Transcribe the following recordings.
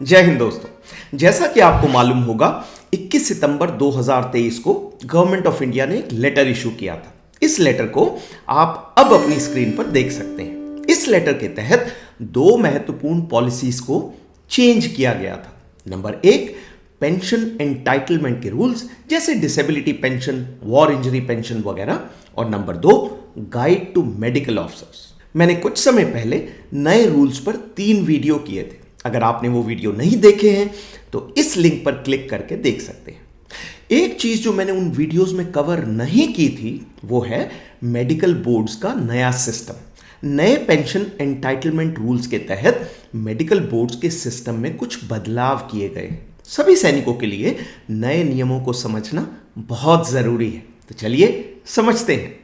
जय हिंद दोस्तों। जैसा कि आपको मालूम होगा 21 सितंबर 2023 को गवर्नमेंट ऑफ इंडिया ने एक लेटर इशू किया था। इस लेटर को आप अब अपनी स्क्रीन पर देख सकते हैं। इस लेटर के तहत दो महत्वपूर्ण पॉलिसीज को चेंज किया गया था। नंबर एक, पेंशन एंटाइटलमेंट के रूल्स जैसे disability pension, war injury pension वगैरह, और नंबर दो, गाइड टू मेडिकल ऑफिसर्स। मैंने कुछ समय पहले नए रूल्स पर 3 वीडियो किए थे। अगर आपने वो वीडियो नहीं देखे हैं तो इस लिंक पर क्लिक करके देख सकते हैं। एक चीज जो मैंने उन वीडियोस में कवर नहीं की थी वो है मेडिकल बोर्ड्स का नया सिस्टम। नए पेंशन एंटाइटलमेंट रूल्स के तहत मेडिकल बोर्ड्स के सिस्टम में कुछ बदलाव किए गए। सभी सैनिकों के लिए नए नियमों को समझना बहुत जरूरी है। तो चलिए समझते हैं।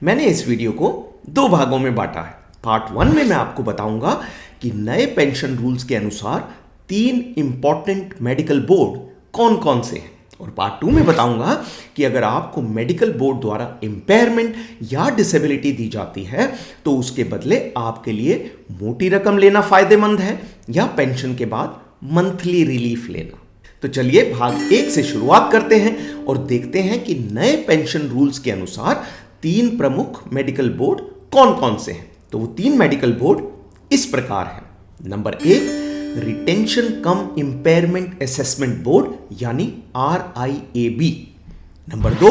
मैंने इस वीडियो को 2 भागों में बांटा है। पार्ट 1 में मैं आपको बताऊंगा कि नए पेंशन रूल्स के अनुसार 3 इंपॉर्टेंट मेडिकल बोर्ड कौन कौन से हैं, और पार्ट 2 में बताऊंगा कि अगर आपको मेडिकल बोर्ड द्वारा इंपेयरमेंट या डिसेबिलिटी दी जाती है तो उसके बदले आपके लिए मोटी रकम लेना फायदेमंद है या पेंशन के बाद मंथली रिलीफ लेना। तो चलिए भाग 1 से शुरुआत करते हैं और देखते हैं कि नए पेंशन रूल्स के अनुसार 3 प्रमुख मेडिकल बोर्ड कौन कौन से हैं। तो वो 3 मेडिकल बोर्ड इस प्रकार है। नंबर 1, रिटेंशन कम इंपेयरमेंट असेसमेंट बोर्ड यानी RIAB। नंबर 2,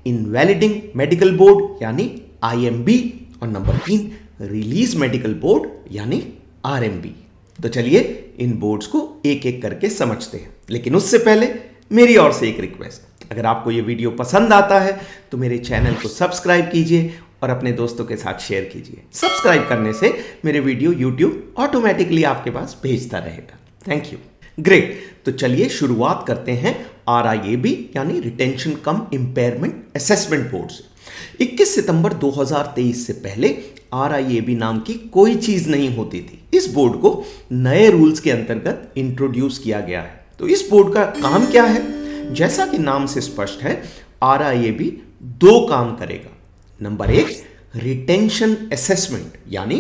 इनवैलिडिंग मेडिकल बोर्ड यानी IMB। और नंबर 3, रिलीज मेडिकल बोर्ड यानी RMB। तो चलिए इन बोर्ड्स को एक एक करके समझते हैं, लेकिन उससे पहले मेरी ओर से एक रिक्वेस्ट। अगर आपको ये वीडियो पसंद आता है तो मेरे चैनल को सब्सक्राइब कीजिए और अपने दोस्तों के साथ शेयर कीजिए। सब्सक्राइब करने से मेरे वीडियो YouTube ऑटोमेटिकली आपके पास भेजता रहेगा। Thank you. ग्रेट। तो चलिए शुरुआत करते हैं RIAB यानी रिटेंशन कम इंपेयरमेंट असेसमेंट बोर्ड से। 21 सितंबर 2023 से पहले RIAB नाम की कोई चीज नहीं होती थी। इस बोर्ड को नए रूल्स के अंतर्गत इंट्रोड्यूस किया गया है। तो इस बोर्ड का काम क्या है? जैसा कि नाम से स्पष्ट है, RIAB 2 काम करेगा। नंबर 1, रिटेंशन असेसमेंट यानी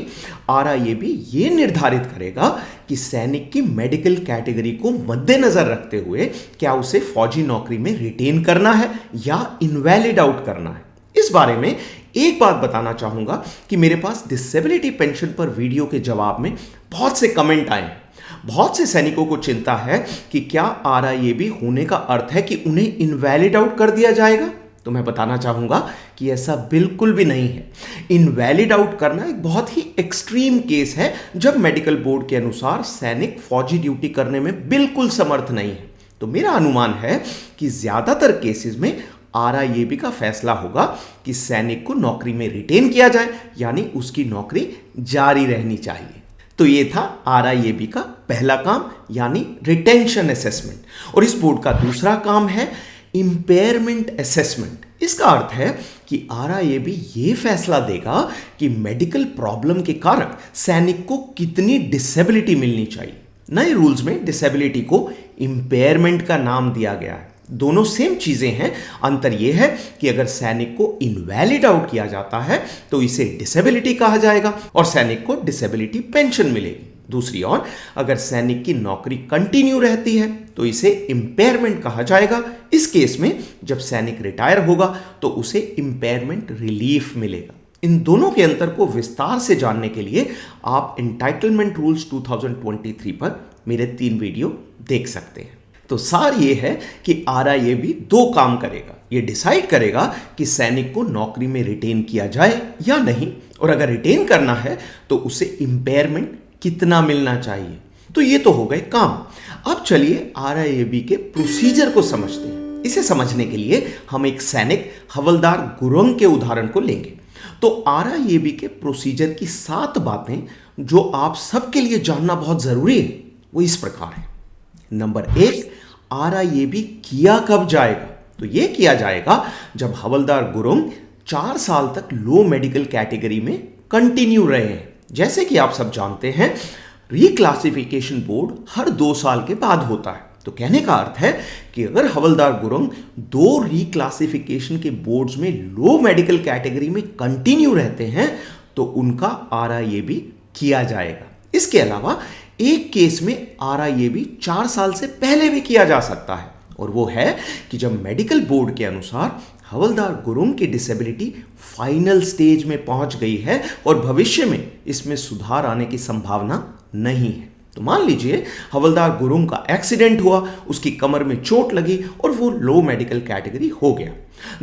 RIAB ये निर्धारित करेगा कि सैनिक की मेडिकल कैटेगरी को मद्देनजर रखते हुए क्या उसे फौजी नौकरी में रिटेन करना है या इनवैलिड आउट करना है। इस बारे में एक बात बताना चाहूंगा कि मेरे पास डिसेबिलिटी पेंशन पर वीडियो के जवाब में बहुत से कमेंट आए हैं। बहुत से सैनिकों को चिंता है कि क्या RIAB होने का अर्थ है कि उन्हें इनवैलिड आउट कर दिया जाएगा। तो मैं बताना चाहूंगा कि ऐसा बिल्कुल भी नहीं है। इनवैलिड आउट करना एक बहुत ही एक्सट्रीम केस है जब मेडिकल बोर्ड के अनुसार सैनिक फौजी ड्यूटी करने में बिल्कुल समर्थ नहीं है। तो मेरा अनुमान है कि ज्यादातर केसेस में RIAB का फैसला होगा कि सैनिक को नौकरी में रिटेन किया जाए, यानी उसकी नौकरी जारी रहनी चाहिए। तो ये था RIAB का पहला काम यानी रिटेंशन असेसमेंट। और इस बोर्ड का दूसरा काम है इंपेयरमेंट असेसमेंट। इसका अर्थ है कि RIAB ये फैसला देगा कि मेडिकल प्रॉब्लम के कारण सैनिक को कितनी डिसेबिलिटी मिलनी चाहिए। नए रूल्स में डिसेबिलिटी को इंपेयरमेंट का नाम दिया गया है। दोनों सेम चीजें हैं। अंतर यह है कि अगर सैनिक को इनवैलिड आउट किया जाता है तो इसे डिसेबिलिटी कहा जाएगा और सैनिक को डिसेबिलिटी पेंशन मिलेगी। दूसरी ओर अगर सैनिक की नौकरी कंटिन्यू रहती है तो इसे इंपेयरमेंट कहा जाएगा। इस केस में जब सैनिक रिटायर होगा तो उसे इंपेयरमेंट रिलीफ मिलेगा। इन दोनों के अंतर को विस्तार से जानने के लिए आप एंटाइटलमेंट रूल्स 2023 पर मेरे 3 वीडियो देख सकते हैं। तो सार ये है कि RIAB 2 काम करेगा। ये डिसाइड करेगा कि सैनिक को नौकरी में रिटेन किया जाए या नहीं, और अगर रिटेन करना है तो उसे इंपेयरमेंट कितना मिलना चाहिए। तो ये तो हो गए काम। अब चलिए RIAB के प्रोसीजर को समझते हैं। इसे समझने के लिए हम एक सैनिक हवलदार गुरुंग के उदाहरण को लेंगे। तो RIAB के प्रोसीजर की 7 बातें जो आप सबके लिए जानना बहुत जरूरी है वो इस प्रकार है। नंबर 1, RIAB किया कब जाएगा? तो ये किया जाएगा जब हवलदार गुरुंग 4 साल तक लो मेडिकल कैटेगरी में कंटिन्यू रहे हैं। जैसे कि आप सब जानते हैं, रिक्लासिफिकेशन बोर्ड हर 2 साल के बाद होता है। तो कहने का अर्थ है कि अगर हवलदार गुरुंग 2 रिक्लासिफिकेशन के बोर्ड्स में लो मेडिकल कैटेगरी में कंटिन्यू रहते हैं तो उनका RIAB किया जाएगा। इसके अलावा एक केस में RIAB 4 साल से पहले भी किया जा सकता है, और वो है कि जब मेडिकल बोर्ड के अनुसार हवलदार गुरुंग की डिसेबिलिटी फाइनल स्टेज में पहुंच गई है और भविष्य में इसमें सुधार आने की संभावना नहीं है। तो मान लीजिए हवलदार गुरुंग का एक्सीडेंट हुआ, उसकी कमर में चोट लगी और वो लो मेडिकल कैटेगरी हो गया।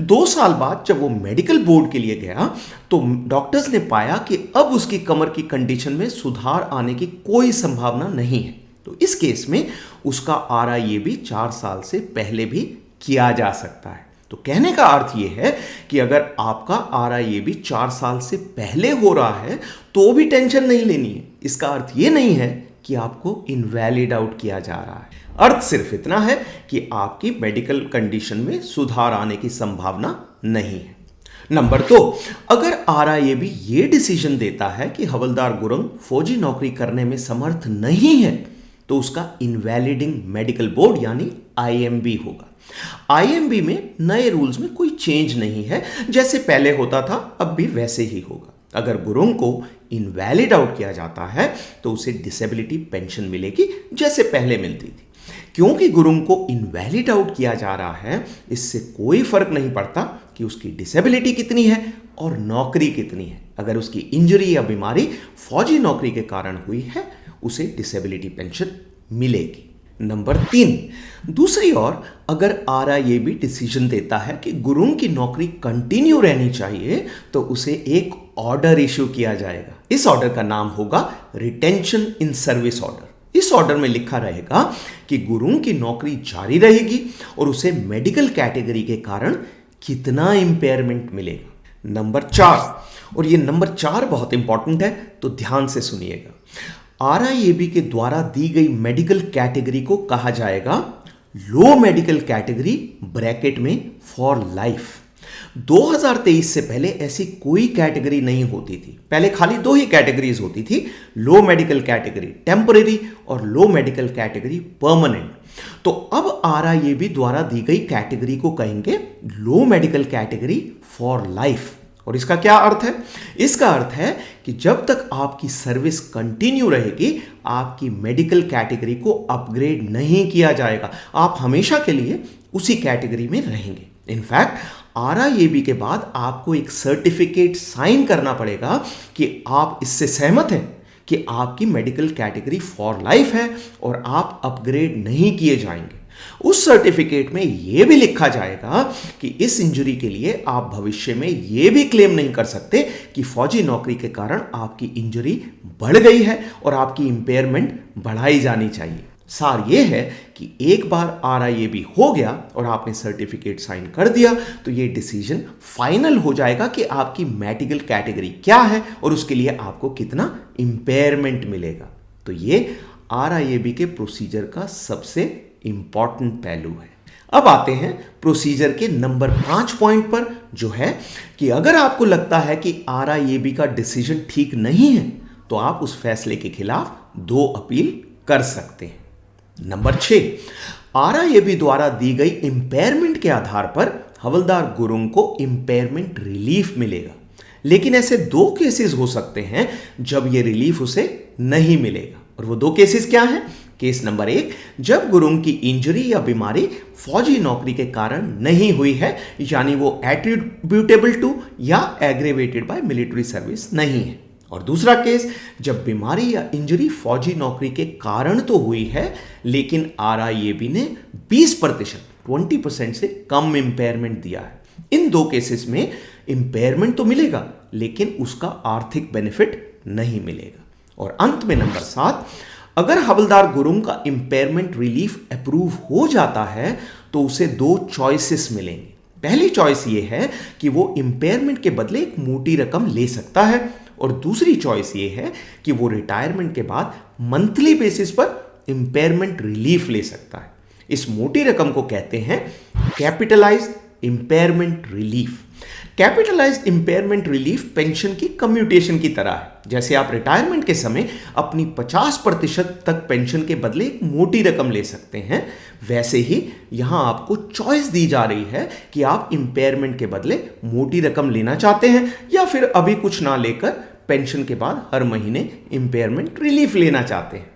2 साल बाद जब वो मेडिकल बोर्ड के लिए गया तो डॉक्टर्स ने पाया कि अब उसकी कमर की कंडीशन में सुधार आने की कोई संभावना नहीं है। तो इस केस में उसका RIAB 4 साल से पहले भी किया जा सकता है। तो कहने का अर्थ यह है कि अगर आपका RIAB 4 साल से पहले हो रहा है तो भी टेंशन नहीं लेनी है। इसका अर्थ यह नहीं है कि आपको इनवैलिड आउट किया जा रहा है। अर्थ सिर्फ इतना है कि आपकी मेडिकल कंडीशन में सुधार आने की संभावना नहीं है। नंबर 2, अगर RIAB ये डिसीजन देता है कि हवलदार गुरुंग फौजी नौकरी करने में समर्थ नहीं है तो उसका इनवैलिडिंग मेडिकल बोर्ड यानी IMB होगा। IMB में नए रूल्स में कोई चेंज नहीं है, जैसे पहले होता था अब भी वैसे ही होगा। अगर गुरुंग को इनवैलिड आउट किया जाता है तो उसे डिसेबिलिटी पेंशन मिलेगी जैसे पहले मिलती थी। क्योंकि गुरुंग को इनवैलिड आउट किया जा रहा है, इससे कोई फर्क नहीं पड़ता कि उसकी डिसेबिलिटी कितनी है और नौकरी कितनी है। अगर उसकी इंजरी या बीमारी फौजी नौकरी के कारण हुई है उसे डिसेबिलिटी पेंशन मिलेगी। नंबर 3, दूसरी ओर अगर RIAB डिसीजन देता है कि गुरुंग की नौकरी कंटिन्यू रहनी चाहिए तो उसे एक ऑर्डर इशू किया जाएगा। इस ऑर्डर का नाम होगा रिटेंशन इन सर्विस ऑर्डर। इस ऑर्डर में लिखा रहेगा कि गुरुंग की नौकरी जारी रहेगी और उसे मेडिकल कैटेगरी के कारण कितना इंपेयरमेंट मिलेगा। नंबर 4, और ये नंबर 4 बहुत इंपॉर्टेंट है तो ध्यान से सुनिएगा। RIAB के द्वारा दी गई मेडिकल कैटेगरी को कहा जाएगा लो मेडिकल कैटेगरी ब्रैकेट में फॉर लाइफ। 2023 से पहले ऐसी कोई कैटेगरी नहीं होती थी। पहले खाली 2 ही कैटेगरीज होती थी, लो मेडिकल कैटेगरी टेम्परेरी और लो मेडिकल कैटेगरी परमानेंट। तो अब RIAB द्वारा दी गई कैटेगरी को कहेंगे लो मेडिकल कैटेगरी फॉर लाइफ। और इसका क्या अर्थ है? इसका अर्थ है कि जब तक आपकी सर्विस कंटिन्यू रहेगी आपकी मेडिकल कैटेगरी को अपग्रेड नहीं किया जाएगा। आप हमेशा के लिए उसी कैटेगरी में रहेंगे। इनफैक्ट RIAB के बाद आपको एक सर्टिफिकेट साइन करना पड़ेगा कि आप इससे सहमत हैं कि आपकी मेडिकल कैटेगरी फॉर लाइफ है और आप अपग्रेड नहीं किए जाएंगे। उस सर्टिफिकेट में यह भी लिखा जाएगा कि इस इंजरी के लिए आप भविष्य में यह भी क्लेम नहीं कर सकते कि फौजी नौकरी के कारण आपकी इंजरी बढ़ गई है और आपकी इंपेयरमेंट बढ़ाई जानी चाहिए। सार यह है कि एक बार RIAB हो गया और आपने सर्टिफिकेट साइन कर दिया तो यह डिसीजन फाइनल हो जाएगा कि आपकी मेडिकल कैटेगरी क्या है और उसके लिए आपको कितना इंपेयरमेंट मिलेगा। तो यह RIAB के प्रोसीजर का सबसे इंपॉर्टेंट पहलू है। अब आते हैं प्रोसीजर के नंबर 5 पॉइंट पर, जो है कि अगर आपको लगता है कि RIAB का डिसीजन ठीक नहीं है तो आप उस फैसले के खिलाफ 2 अपील कर सकते हैं। नंबर 6, RIAB द्वारा दी गई इंपेयरमेंट के आधार पर हवलदार गुरुंग को इंपेयरमेंट रिलीफ मिलेगा, लेकिन ऐसे 2 केसेस हो सकते हैं जब यह रिलीफ उसे नहीं मिलेगा। और वो 2 केसेस क्या हैं? केस नंबर 1, जब गुरुंग की इंजरी या बीमारी फौजी नौकरी के कारण नहीं हुई है, यानी वो एट्रीब्यूटेबल टू या एग्रेवेटेड बाय मिलिट्री सर्विस नहीं है। और दूसरा केस, जब बीमारी या इंजरी फौजी नौकरी के कारण तो हुई है लेकिन RIAB ने 20% से कम इंपेयरमेंट दिया है। इन 2 केसेस में इंपेयरमेंट तो मिलेगा लेकिन उसका आर्थिक बेनिफिट नहीं मिलेगा। और अंत में नंबर 7, अगर हवलदार गुरुंग का इंपेयरमेंट रिलीफ अप्रूव हो जाता है तो उसे 2 चॉइसेस मिलेंगे। पहली चॉइस ये है कि वो इंपेयरमेंट के बदले एक मोटी रकम ले सकता है और दूसरी चॉइस ये है कि वो रिटायरमेंट के बाद मंथली बेसिस पर इंपेयरमेंट रिलीफ ले सकता है। इस मोटी रकम को कहते हैं capitalised impairment relief. Capitalised impairment relief pension की कम्यूटेशन की तरह है। जैसे आप रिटायरमेंट के समय अपनी 50% तक पेंशन के बदले एक मोटी रकम ले सकते हैं, वैसे ही यहां आपको चॉइस दी जा रही है कि आप इंपेयरमेंट के बदले मोटी रकम लेना चाहते हैं या फिर अभी कुछ ना लेकर पेंशन के बाद हर महीने इंपेयरमेंट रिलीफ लेना चाहते हैं।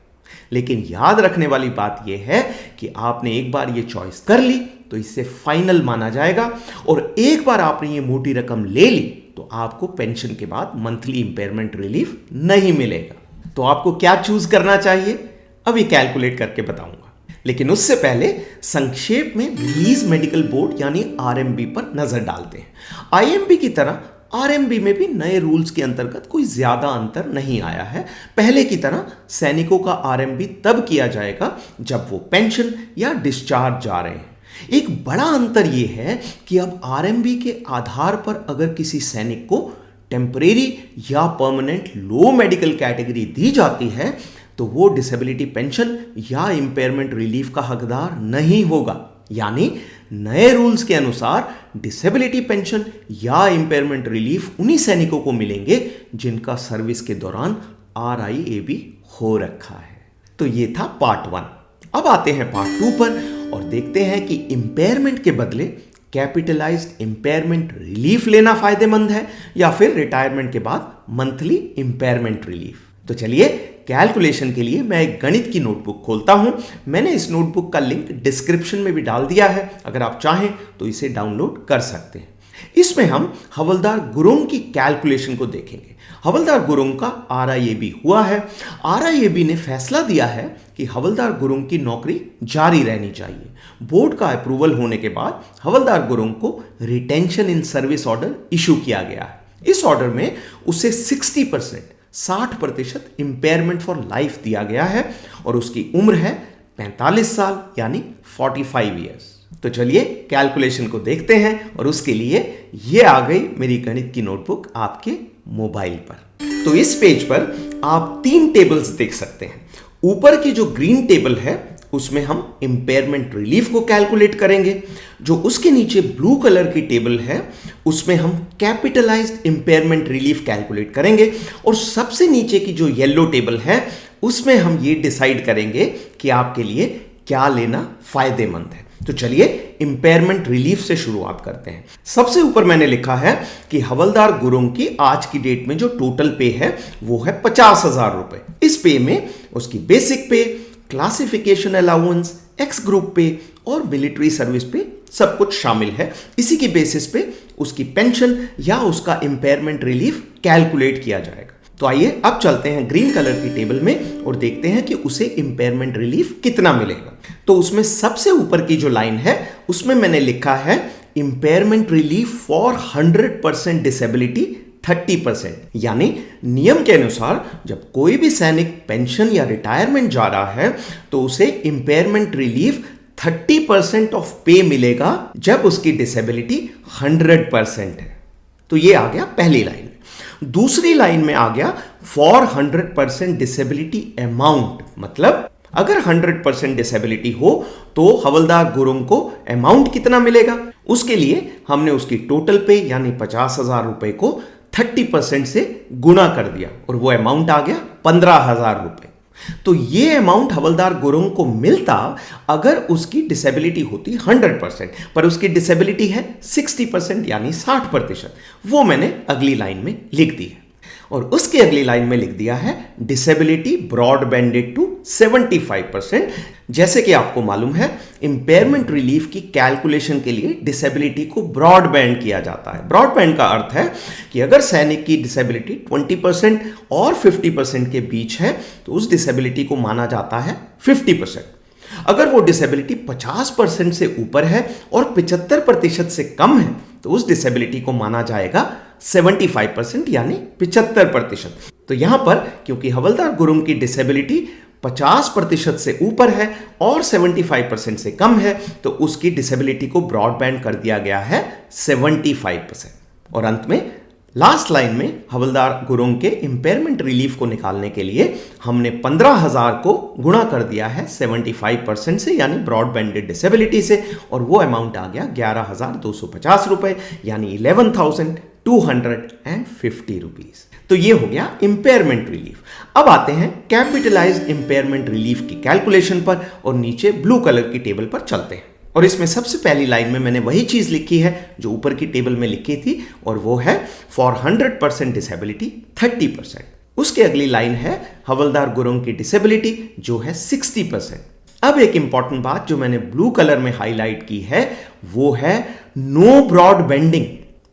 लेकिन याद रखने वाली बात यह है कि आपने एक बार ये चॉइस कर ली तो इससे फाइनल माना जाएगा, और एक बार आपने ये मोटी रकम ले ली तो आपको पेंशन के बाद मंथली इंपेयरमेंट रिलीफ नहीं मिलेगा। तो आपको क्या चूज करना चाहिए, अभी कैलकुलेट करके बताऊंगा। लेकिन उससे पहले संक्षेप में रिलीज मेडिकल बोर्ड यानी आरएमबी पर नजर डालते हैं। आईएमबी की तरह आरएमबी में भी नए रूल्स के अंतर्गत कोई ज्यादा अंतर नहीं आया है। पहले की तरह सैनिकों का आरएमबी तब किया जाएगा जब वो पेंशन या डिस्चार्ज जा रहे हैं। एक बड़ा अंतर यह है कि अब आरएमबी के आधार पर अगर किसी सैनिक को टेम्परेरी या परमानेंट लो मेडिकल कैटेगरी दी जाती है तो वो डिसेबिलिटी पेंशन या इंपेयरमेंट रिलीफ का हकदार नहीं होगा। यानी नए रूल्स के अनुसार डिसेबिलिटी पेंशन या इंपेयरमेंट रिलीफ उन्हीं सैनिकों को मिलेंगे जिनका सर्विस के दौरान RIAB हो रखा है। तो ये था पार्ट 1। अब आते हैं पार्ट 2 पर और देखते हैं कि इंपेयरमेंट के बदले कैपिटलाइज्ड इंपेयरमेंट रिलीफ लेना फायदेमंद है या फिर रिटायरमेंट के बाद मंथली इंपेयरमेंट रिलीफ। तो चलिए कैलकुलेशन के लिए मैं एक गणित की नोटबुक खोलता हूं। मैंने इस नोटबुक का लिंक डिस्क्रिप्शन में भी डाल दिया है, अगर आप चाहें तो इसे डाउनलोड कर सकते हैं। इसमें हम हवलदार गुरुंग की कैलकुलेशन को देखेंगे। हवलदार गुरुंग का RIAB हुआ है। RIAB ने फैसला दिया है कि हवलदार गुरुंग की नौकरी जारी रहनी चाहिए। बोर्ड का अप्रूवल होने के बाद हवलदार गुरुंग को retention in service order issue किया गया है। इस ऑर्डर में उसे 60% इंपेयरमेंट फॉर लाइफ दिया गया है और उसकी उम्र है 45 साल यानी 45 ईयर्स। तो चलिए कैलकुलेशन को देखते हैं और उसके लिए ये आ गई मेरी गणित की नोटबुक आपके मोबाइल पर। तो इस पेज पर आप 3 टेबल्स देख सकते हैं। ऊपर की जो ग्रीन टेबल है उसमें हम इंपेयरमेंट रिलीफ को कैलकुलेट करेंगे। जो उसके नीचे ब्लू कलर की टेबल है उसमें हम कैपिटलाइज्ड इंपेयरमेंट रिलीफ कैलकुलेट करेंगे, और सबसे नीचे की जो येलो टेबल है उसमें हम ये डिसाइड करेंगे कि आपके लिए क्या लेना फायदेमंद है। तो चलिए इंपेयरमेंट रिलीफ से शुरुआत करते हैं। सबसे ऊपर मैंने लिखा है कि हवलदार गुरुंग की आज की डेट में जो टोटल पे है वो है 50,000 रुपए। इस पे में उसकी बेसिक पे, क्लासिफिकेशन अलाउंस, एक्स ग्रुप पे और मिलिट्री सर्विस पे सब कुछ शामिल है। इसी की बेसिस पे उसकी पेंशन या उसका इंपेयरमेंट रिलीफ कैलकुलेट किया जाएगा। तो आइए अब चलते हैं ग्रीन कलर की टेबल में और देखते हैं कि उसे इंपेयरमेंट रिलीफ कितना मिलेगा। तो उसमें सबसे ऊपर की जो लाइन है उसमें मैंने लिखा है इंपेयरमेंट रिलीफ फॉर 100% डिसेबिलिटी 30%। यानी नियम के अनुसार जब कोई भी सैनिक पेंशन या रिटायरमेंट जा रहा है तो उसे इंपेयरमेंट रिलीफ 30% ऑफ पे मिलेगा जब उसकी डिसेबिलिटी 100% है। तो ये आ गया पहली लाइन में। दूसरी लाइन में आ गया फॉर 100% डिसेबिलिटी अमाउंट, मतलब अगर 100% डिसेबिलिटी हो तो हवलदार गुरुंग को अमाउंट कितना मिलेगा। उसके लिए हमने उसकी टोटल पे यानी 50,000 रुपए को 30% से गुणा कर दिया और वो अमाउंट आ गया 15,000 रुपए। तो ये अमाउंट हवलदार गुरुंग को मिलता अगर उसकी डिसेबिलिटी होती 100%, पर उसकी डिसेबिलिटी है 60% यानी 60%। वो मैंने अगली लाइन में लिख दी है। और उसकी अगली लाइन में लिख दिया है डिसेबिलिटी ब्रॉड बैंडेड टू 75%। जैसे कि आपको मालूम है इंपेयरमेंट रिलीफ की कैलकुलेशन के लिए डिसेबिलिटी को ब्रॉड बैंड किया जाता है। ब्रॉड बैंड का अर्थ है कि अगर सैनिक की डिसेबिलिटी 20% और 50% के बीच है तो उस डिसेबिलिटी को माना जाता है 50%। अगर वो डिसेबिलिटी 50% से ऊपर है और 75% से कम है तो उस डिसेबिलिटी को माना जाएगा 75% यानी 75%। तो यहां पर क्योंकि हवलदार गुरुंग की डिसेबिलिटी 50% से ऊपर है और 75% से कम है तो उसकी डिसेबिलिटी को ब्रॉडबैंड कर दिया गया है 75%। और अंत में लास्ट लाइन में हवलदार गुरुंग के इंपेयरमेंट रिलीफ को निकालने के लिए हमने 15,000 को गुणा कर दिया है 75% से यानी ब्रॉडबैंडेड डिसेबिलिटी से, और वो अमाउंट आ गया 11,250 रुपए यानी 11,250 रुपीज। तो ये हो गया इंपेयरमेंट रिलीफ। अब आते हैं कैपिटलाइज्ड इंपेयरमेंट रिलीफ की कैलकुलेशन पर और नीचे ब्लू कलर की टेबल पर चलते हैं। और इसमें सबसे पहली लाइन में मैंने वही चीज लिखी है जो ऊपर की टेबल में लिखी थी, और वो है फॉर 100% डिसेबिलिटी 30%। उसके अगली लाइन है हवलदार गुरुंग की डिसेबिलिटी जो है 60%। अब एक इंपॉर्टेंट बात जो मैंने ब्लू कलर में हाईलाइट की है वो है नो ब्रॉड बेंडिंग,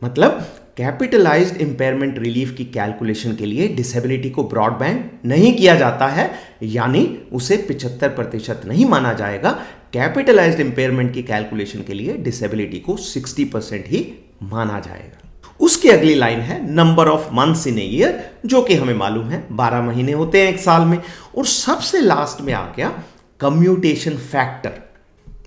मतलब कैपिटलाइज्ड इंपेयरमेंट रिलीफ की कैलकुलेशन के लिए डिसेबिलिटी को ब्रॉड बैंड नहीं किया जाता है, यानी उसे 75% नहीं माना जाएगा। कैपिटलाइज्ड इंपेयरमेंट की कैलकुलेशन के लिए डिसेबिलिटी को 60% ही माना जाएगा। उसकी अगली लाइन है number of months in a year, जो कि हमें मालूम है 12 महीने होते हैं एक साल में। और सबसे लास्ट में आ गया कम्यूटेशन फैक्टर।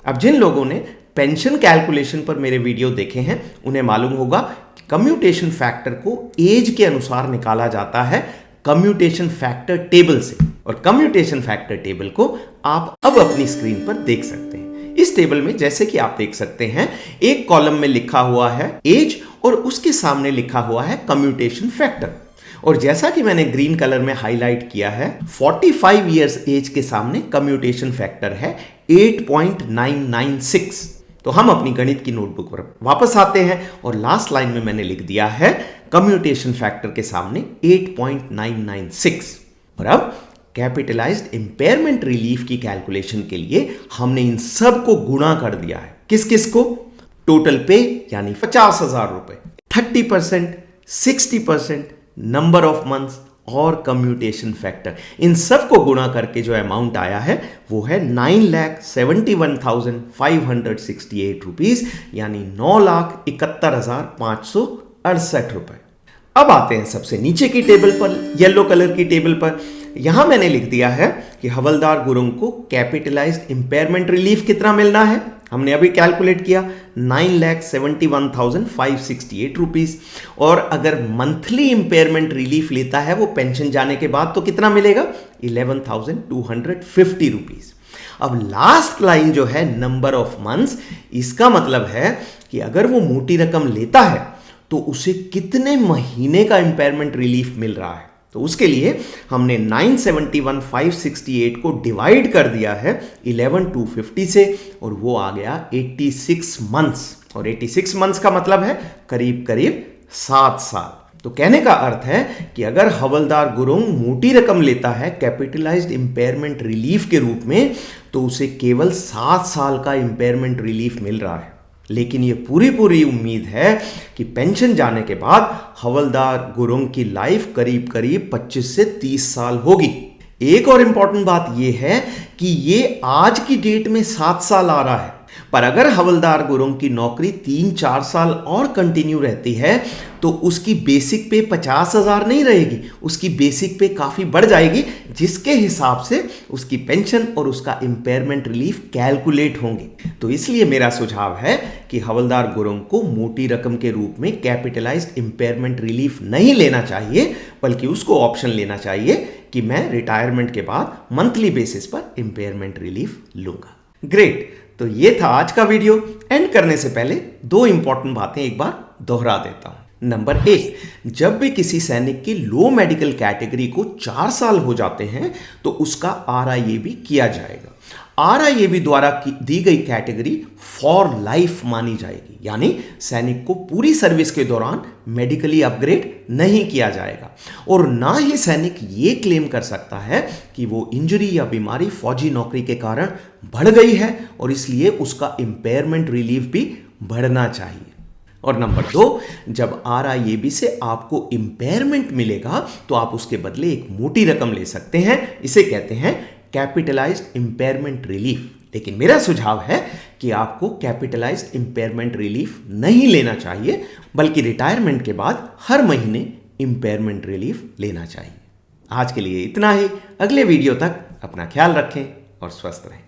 अब जिन लोगों ने पेंशन कैलकुलेशन पर मेरे वीडियो देखे हैं उन्हें मालूम होगा कि कम्यूटेशन फैक्टर को एज के अनुसार निकाला जाता है कम्यूटेशन फैक्टर टेबल से, और कम्यूटेशन फैक्टर टेबल को आप अब अपनी स्क्रीन पर देख सकते हैं। इस टेबल में जैसे कि आप देख सकते हैं एक कॉलम में लिखा हुआ है एज और उसके सामने लिखा हुआ है कम्यूटेशन फैक्टर, और जैसा कि मैंने ग्रीन कलर में हाईलाइट किया है 45 इयर्स एज के सामने कम्यूटेशन फैक्टर है 8.996। तो हम अपनी गणित की नोटबुक पर वापस आते हैं और लास्ट लाइन में मैंने लिख दिया है कम्यूटेशन फैक्टर के सामने 8.996। और अब कैपिटलाइज्ड इंपेयरमेंट रिलीफ की कैलकुलेशन के लिए हमने इन सब को गुणा कर दिया है। किस किस को? टोटल पे यानी 50,000 रुपए, 30%, 60%, नंबर ऑफ मंथ्स और कम्यूटेशन फैक्टर, इन सब को गुणा करके जो अमाउंट आया है वो है 9,71,568 रुपीज, यानी 9,71,568 रुपए। अब आते हैं सबसे नीचे की टेबल पर, येलो कलर की टेबल पर। यहां मैंने लिख दिया है कि हवलदार गुरुंग को कैपिटलाइज्ड इंपेयरमेंट रिलीफ कितना मिलना है। हमने अभी कैलकुलेट किया 9,71,568 रुपीज, और अगर मंथली इंपेयरमेंट रिलीफ लेता है वो पेंशन जाने के बाद तो कितना मिलेगा? 11,250 रुपीज। अब लास्ट लाइन जो है नंबर ऑफ मंथ्स, इसका मतलब है कि अगर वो मोटी रकम लेता है तो उसे कितने महीने का इंपेयरमेंट रिलीफ मिल रहा है। तो उसके लिए हमने 971,568 को डिवाइड कर दिया है 11,250 से, और वो आ गया 86 मंथ्स, और 86 मंथ्स का मतलब है करीब करीब 7 साल। तो कहने का अर्थ है कि अगर हवलदार गुरुंग मोटी रकम लेता है कैपिटलाइज्ड इंपेयरमेंट रिलीफ के रूप में तो उसे केवल 7 साल का इंपेयरमेंट रिलीफ मिल रहा है। लेकिन ये पूरी उम्मीद है कि पेंशन जाने के बाद हवलदार गुरुंग की लाइफ करीब करीब 25 से 30 साल होगी। एक और इंपॉर्टेंट बात यह है कि ये आज की डेट में 7 साल आ रहा है, पर अगर हवलदार गुरुंग की नौकरी 3-4 साल और कंटिन्यू रहती है तो उसकी बेसिक पे 50,000 नहीं रहेगी, उसकी बेसिक पे काफी बढ़ जाएगी, जिसके हिसाब से उसकी पेंशन और उसका इंपेयरमेंट रिलीफ कैलकुलेट होंगे। तो इसलिए मेरा सुझाव है कि हवलदार गुरुंग को मोटी रकम के रूप में कैपिटलाइज्ड इंपेयरमेंट रिलीफ नहीं लेना चाहिए, बल्कि उसको ऑप्शन लेना चाहिए कि मैं रिटायरमेंट के बाद मंथली बेसिस पर इंपेयरमेंट रिलीफ लूंगा। ग्रेट, तो ये था आज का वीडियो। एंड करने से पहले 2 इंपॉर्टेंट बातें एक बार दोहरा देता हूं। नंबर 1, जब भी किसी सैनिक की लो मेडिकल कैटेगरी को 4 साल हो जाते हैं तो उसका RIAB किया जाएगा। RIAB द्वारा दी गई कैटेगरी फॉर लाइफ मानी जाएगी, यानी सैनिक को पूरी सर्विस के दौरान मेडिकली अपग्रेड नहीं किया जाएगा, और ना ही सैनिक ये क्लेम कर सकता है कि वो इंजरी या बीमारी फौजी नौकरी के कारण बढ़ गई है और इसलिए उसका इंपेयरमेंट रिलीफ भी बढ़ना चाहिए। और नंबर 2, जब RIAB से आपको इंपेयरमेंट मिलेगा तो आप उसके बदले एक मोटी रकम ले सकते हैं, इसे कहते हैं कैपिटलाइज्ड इंपेयरमेंट रिलीफ। लेकिन मेरा सुझाव है कि आपको कैपिटलाइज्ड इंपेयरमेंट रिलीफ नहीं लेना चाहिए, बल्कि रिटायरमेंट के बाद हर महीने इंपेयरमेंट रिलीफ लेना चाहिए। आज के लिए इतना ही। अगले वीडियो तक अपना ख्याल रखें और स्वस्थ रहें।